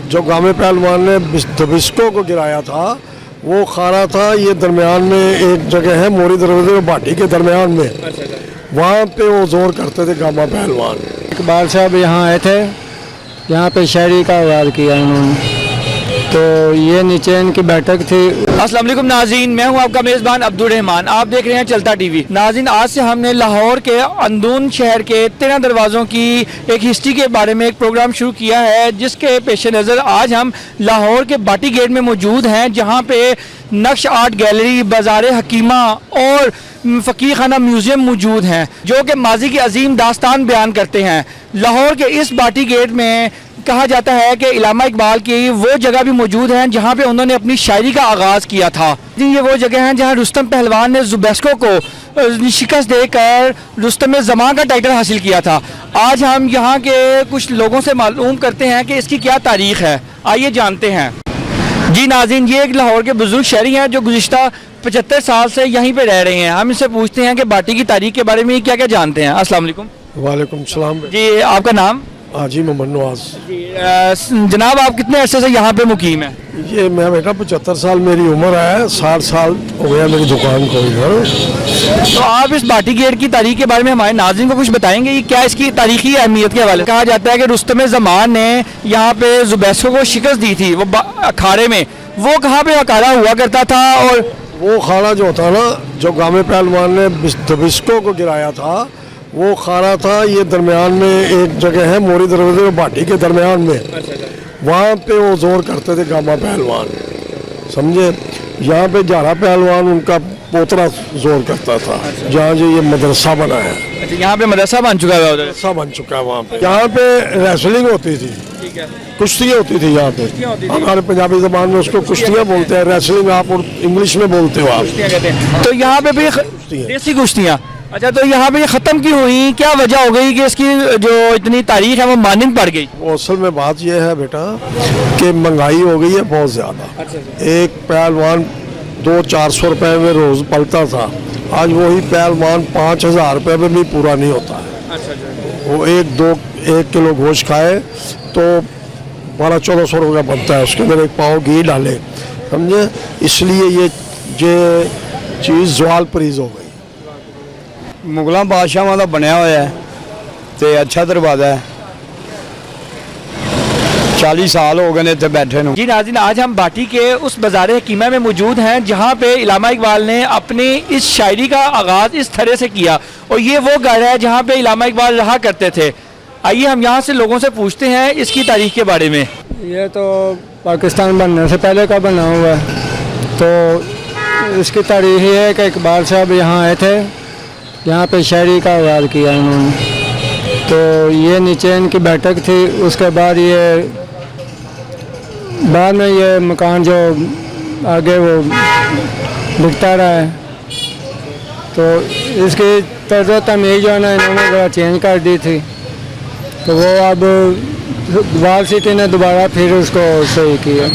जो गामे पहलवान ने दबिस्को को गिराया था वो खाना था। ये दरमियान में एक जगह है मोरी दरवाजे और भाटी के दरमियान में, वहाँ पे वो जोर करते थे गामा पहलवान। इकबाल साहब यहाँ आए थे, यहाँ पे शायरी का आगाज़ किया उन्होंने, तो ये नीचे इनकी बैठक थी। अस्सलाम वालेकुम नाज़रीन, मैं हूं आपका मेज़बान अब्दुल रहमान। आप देख रहे हैं चलता टीवी। नाज़रीन, आज से हमने लाहौर के अंदून शहर के 13 दरवाज़ों की एक हिस्ट्री के बारे में एक प्रोग्राम शुरू किया है, जिसके पेश नज़र आज हम लाहौर के बाटी गेट में मौजूद हैं, जहां पे नक्श आर्ट गैलरी, बाज़ार हकीमा और फ़कीर खाना म्यूज़ियम मौजूद हैं, जो कि माजी की अजीम दास्तान बयान करते हैं। लाहौर के इस बाटी गेट में कहा जाता है कि इलामा इकबाल की वो जगह भी मौजूद है जहाँ पे उन्होंने अपनी शायरी का आगाज़ किया था। ये वो जगह है जहाँ रुस्तम पहलवान ने ज़ुबेस्को को शिकस्त देकर रुस्तम ज़मां का टाइटल हासिल किया था। आज हम यहाँ के कुछ लोगों से मालूम करते हैं कि इसकी क्या तारीख़ है, आइए जानते हैं। जी नाज़रीन, ये एक लाहौर के बुजुर्ग शहरी हैं जो गुज़िश्ता 75 साल से यहीं पर रह रहे हैं। हम इनसे पूछते हैं कि बाटी की तारीख़ के बारे में क्या क्या जानते हैं। अस्सलाम वालेकुम। वालेकुम सलाम जी, आपका नाम? हाजी मोहम्मद नवाज। जनाब, आप कितने अरसे से यहाँ पे मुकीम है? ये मैं बेटा 75 साल मेरी उम्र है, 60 साल हो गया मेरी दुकान को इधर। तो आप इस बाटी गेट की तारीख के बारे में हमारे नाज़रीन को कुछ बताएंगे, ये क्या इसकी तारीखी अहमियत के हवाले? कहा जाता है कि रुस्तम ज़मान ने यहाँ पे ज़ुबेस्को को शिकस्त दी थी वो अखाड़े में। वो कहाँ पे अखाड़ा हुआ करता था? और वो खाना जो था ना, जो गामे पहलवान ने दबिस्को को गिराया था वो खाना था। ये दरमियान में एक जगह है मोरी दरवाजे और भाटी के दरमियान में, वहाँ पे वो जोर करते थे गामा पहलवान, समझे। यहाँ पे जारा पहलवान उनका पोतरा जोर करता था, जहाँ जो ये मदरसा बना है। अच्छा, यहाँ पे मदरसा बन चुका है? उधर मदरसा बन चुका है वहाँ पे। यहाँ पे रेसलिंग होती थी, कुश्तियाँ होती थी यहाँ पे। हमारे पंजाबी ज़बान में उसको कुश्तियाँ बोलते हैं, रेसलिंग आप और इंग्लिश में बोलते हो आप। तो यहाँ पे भी देसी कुश्तियाँ। अच्छा, तो यहाँ पे ख़त्म क्यों हुई? क्या वजह हो गई कि इसकी जो इतनी तारीख है वो मानंद पड़ गई? वो असल में बात यह है बेटा कि महंगाई हो गई है बहुत ज़्यादा। एक पहलवान 200-400 रुपए में रोज़ पलता था, आज वही पहलवान 5000 रुपये में भी पूरा नहीं होता है। वो 1 किलो गोश्त खाए तो 1200-1400 रुपये बनता है, उसके अंदर 1 पाव घी डाले, समझे। इसलिए ये चीज़ जवाल परीज हो गई। मुगलों बादशाहों का बनया हुआ है तो अच्छा दरवाज़ा है, 40 साल हो गए इतने बैठे ਨੂੰ। जी नाज़रीन, आज हम बाटी के उस बाज़ार हकीमा में मौजूद हैं जहाँ पे इलामा इकबाल ने अपनी इस शायरी का आगाज़ इस तरह से किया, और ये वो घर है जहाँ पे इलामा इकबाल रहा करते थे। आइए हम यहाँ से लोगों से पूछते हैं इसकी तारीख के बारे में। ये तो पाकिस्तान बनने से पहले का बना हुआ है, तो इसकी तारीख ये है कि इकबाल साहब यहाँ आए थे, यहाँ पे शायरी का आगाज़ किया उन्होंने, तो ये नीचे इनकी बैठक थी। उसके बाद में ये मकान जो आगे वो बिकता रहा है, तो इसकी तर्ज़ तमीज़ जो है ना इन्होंने बड़ा चेंज कर दी थी, तो वो अब वाल सिटी ने दोबारा फिर उसको सही किया।